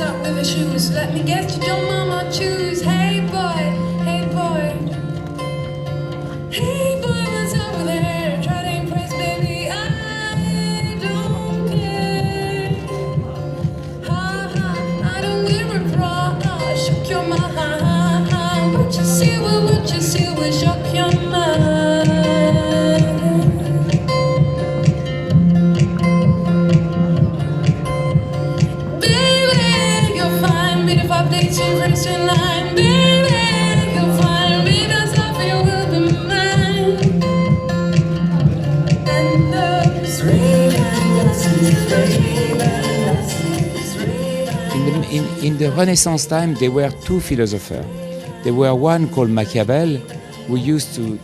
up with the shoes. Let me get you, your mama choose. Hey boy, hey boy. Hey boy, what's up with her? Try to impress, baby, I don't care. Ha ha, I don't give a fuck. I shook your mind. What you see will shock your mind. Baby, you'll find me if I place you first in line. Baby, you'll find me, that's how you will be mine. And the sweet In the Renaissance time, there were two philosophers. There were one called Machiavel, who used to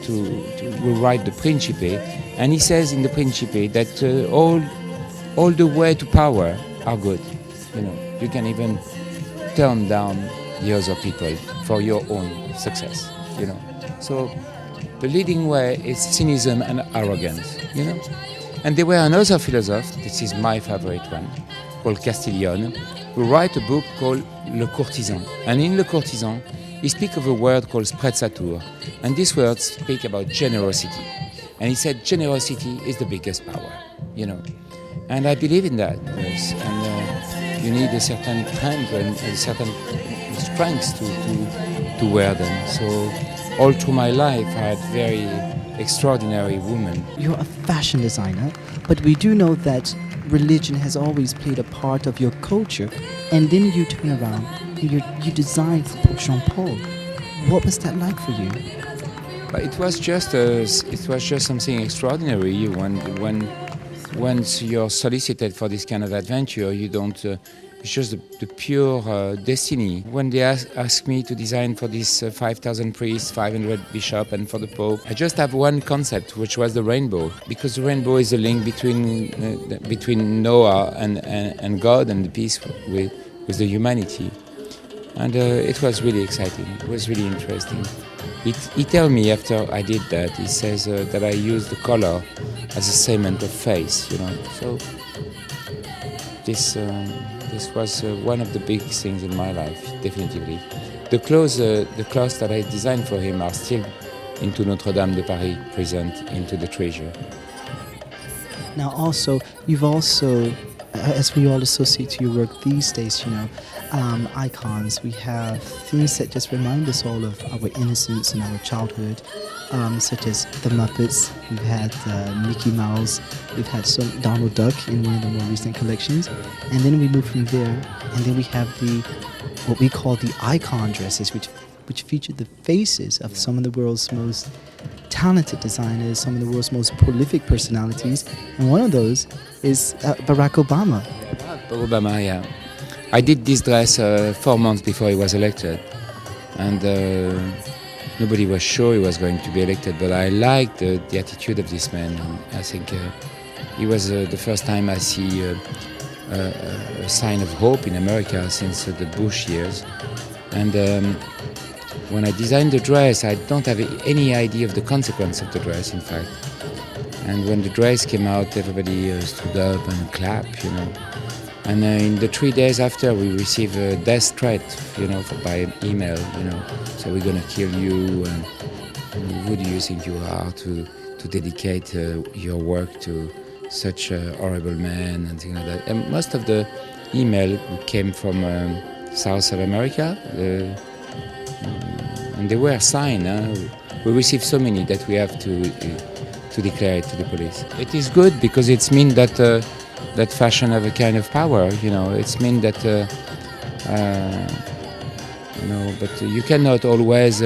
write the Principe, and he says in the Principe that all the way to power are good. You know, you can even turn down the other people for your own success. You know, so the leading way is cynicism and arrogance. You know, and there were another philosopher. This is my favorite one, called Castelbajac, who wrote a book called Le Courtisan. And in Le Courtisan, he speaks of a word called sprezzatura. And this word speaks about generosity. And he said generosity is the biggest power, you know. And I believe in that. Yes. And you need a certain strength and a certain strength to wear them. So all through my life, I had very extraordinary women. You're a fashion designer, but we do know that religion has always played a part of your culture, and then you turn around, you design for Pope Jean Paul. What was that like for you? But it was just something extraordinary. Once you're solicited for this kind of adventure, you don't. It's just the pure destiny. When they ask me to design for this 5,000 priests, 500 bishops, and for the Pope, I just have one concept, which was the rainbow, because the rainbow is a link between Noah and God and the peace with the humanity. And it was really exciting. It was really interesting. He told me after I did that, he says that I used the color as a cement of faith, you know. So this was one of the big things in my life, definitively. The clothes that I designed for him are still into Notre-Dame de Paris, present into the treasure. Now also, you've also, as we all associate to your work these days, you know, icons, we have things that just remind us all of our innocence and our childhood, such as the Muppets, we've had Mickey Mouse, we've had Donald Duck in one of the more recent collections, and then we move from there, and then we have what we call the icon dresses, which feature the faces of some of the world's most talented designers, some of the world's most prolific personalities, and one of those is Barack Obama. Barack Obama, yeah. I did this dress 4 months before he was elected, and nobody was sure he was going to be elected, but I liked the attitude of this man. I think it was the first time I see a sign of hope in America since the Bush years. And when I designed the dress, I don't have any idea of the consequence of the dress, in fact. And when the dress came out, everybody stood up and clapped, you know. And in the 3 days after, we received a death threat, you know, by email, you know. So we're gonna kill you, and who do you think you are to dedicate your work to such a horrible man and things like that. And most of the email came from South of America, and they were signed. We received so many that we have to declare it to the police. It is good because it means that fashion have a kind of power, you know. It's mean that, you know, but you cannot always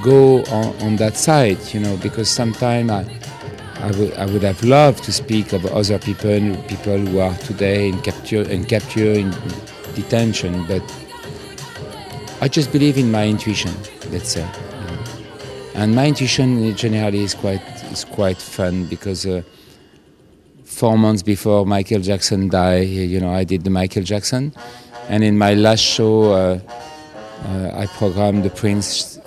go on that side, you know, because sometimes I would have loved to speak of other people who are today in capture, in detention, but I just believe in my intuition, let's say. You know. And my intuition generally is quite fun because 4 months before Michael Jackson died, you know, I did the Michael Jackson, and in my last show, I programmed the Prince,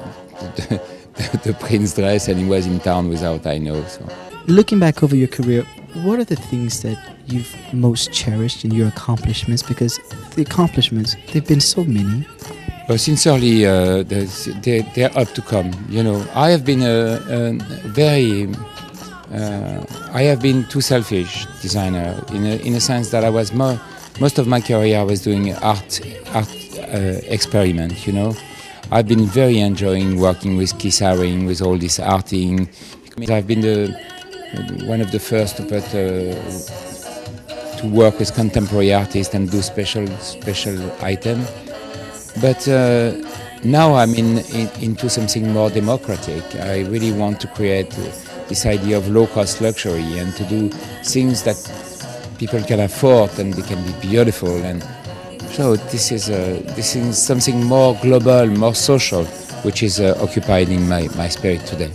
the Prince dress, and he was in town without I know. So. Looking back over your career, what are the things that you've most cherished in your accomplishments? Because the accomplishments, they've been so many. Sincerely, they're up to come. You know, I have been I have been too selfish designer in a sense that I was most of my career I was doing art experiment. You know, I've been very enjoying working with Keith Haring, with all this arting. I've been one of the first to put to work with contemporary artists and do special item. But now I'm into something more democratic. I really want to create this idea of low-cost luxury and to do things that people can afford and they can be beautiful. And so this is something more global, more social, which is occupying my spirit today.